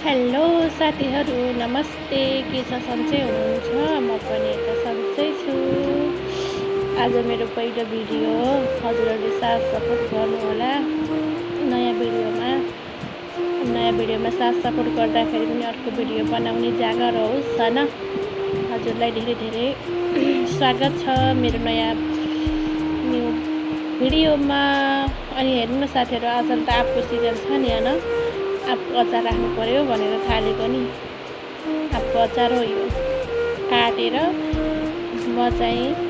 Hello साथीहरू, नमस्ते। के छ, सन्चै हुनुहुन्छ? म पनि यता सन्चै छु। आज मेरो पहिलो भिडियो हो। हजुरहरूले साथ सपोर्ट गर्नुहोला। नयाँ भिडियोमा साथ सपोर्ट गर्दाखेरि पनि अर्को भिडियो बनाउने जाँगर होस् हैन। हजुरलाई धेरै धेरै स्वागत छ मेरो नयाँ न्यू भिडियोमा। अनि हेर्नु न साथीहरू, आजकल त आँपको सिजन छ नि हैन। आँपको अचार राख्नु पर्यो भनेर थालेको नि। आँपको अचार हो यो।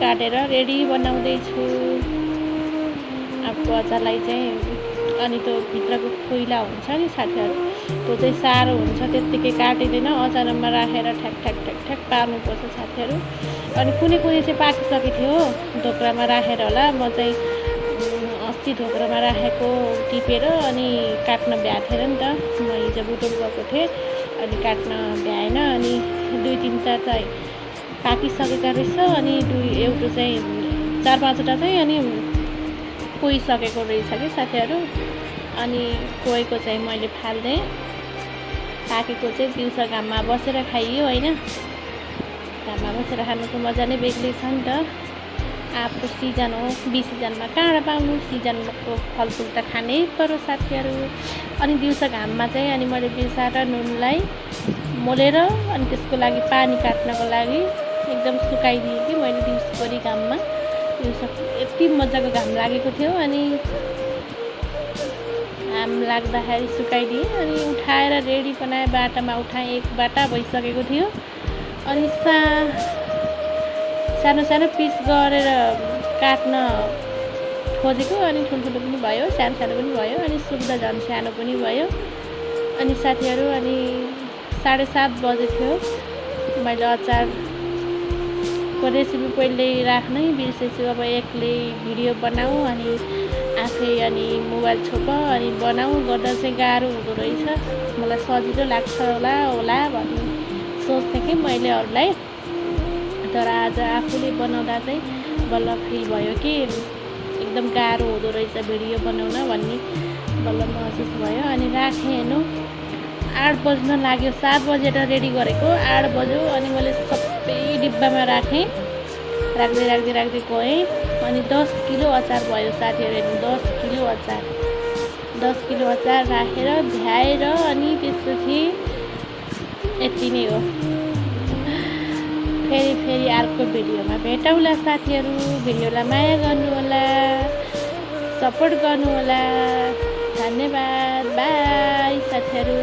काटेर रेडी बनाउँदैछु आँपको अचारलाई चाहिँ। अनि त्यो भित्रको खुइला हुन्छ नि साथीहरू, त्यो चाहिँ साह्रो हुन्छ, त्यत्तिकै काटिँदैन, अचारमा राखेर ठ्याक ठ्याक ठ्याक ठ्याक पार्नुपर्छ साथीहरू। अनि कुनै चाहिँ पाकिसकेको थियो ढोक्रामा राखेर होला। म चाहिँ अस्ति ढोक्रामा राखेको टिपेर अनि काट्न भ्याएन नि त। म हिजो बुटोल गएको थिएँ अनि काट्न भ्याएन। अनि 2-3टा चाहिँ पाकिसकेका रहेछ अनि एउटा चाहिँ 4-5वटा चाहिँ अनि कुहिसकेको रहेछ कि साथीहरू। अनि कुहेको चाहिँ मैले फाल्दै, पाकेको चाहिँ दिउँसो घाममा बसेर खाइयो होइन। घाममा बसेर खानुको मजा नै बेग्लै छ नि त। आँपको सिजन हो, सिजनमा कहाँ पाउनु, सिजनको फलफुल त खानै पर्यो साथीहरू। अनि दिउँसो घाममा चाहिँ अनि मैले बिर्साएर नुनलाई मोलेर अनि त्यसको लागि पानी काट्नको लागि एकदम सुकाइदिएँ कि मैले दिउँसोभरि घाममा। दिउँसो यति मजाको घाम लागेको थियो अनि घाम लाग्दाखेरि सुकाइदिएँ अनि उठाएर रेडी बनाएँ। बाटामा उठाएँ, 1 बाटा भइसकेको थियो। अनि सानो सानो पिस गरेर काट्न खोजेको अनि ठुल्ठुलो पनि भयो, सानो सानो पनि भयो अनि सुक्दा झन् सानो पनि भयो। अनि साथीहरू अनि 7:30 बजे थियो। मैले अचारको रेसिपी पहिले राख्नै बिर्सेछु। अब एक्लै भिडियो बनाऊ अनि आफै अनि मोबाइल छोप अनि बनाऊ गर्दा चाहिँ गाह्रो हुँदो रहेछ। मलाई सजिलो लाग्छ होला भन्ने सोच्थेँ कि मैले अरूलाई। तर आज आफूले बनाउँदा चाहिँ बल्ल फिल भयो कि एकदम गाह्रो हुँदो रहेछ भिडियो बनाउन भन्ने बल्ल महसुस भयो। अनि राखेँ हेर्नु, 8 बज्न लाग्यो। 7 बजेर रेडी गरेको, 8 बज्यो। अनि मैले सबै डिब्बामा राखेँ। राख्दै गएँ अनि 10 किलो अचार भयो साथीहरू। 10 किलो अचार राखेर भ्याएर अनि त्यसपछि यति नै हो। फेरि अर्को भिडियोमा भेटौँला साथीहरू। भिडियोलाई माया गर्नुहोला, सपोर्ट गर्नुहोला। धन्यवाद, बाई साथीहरू।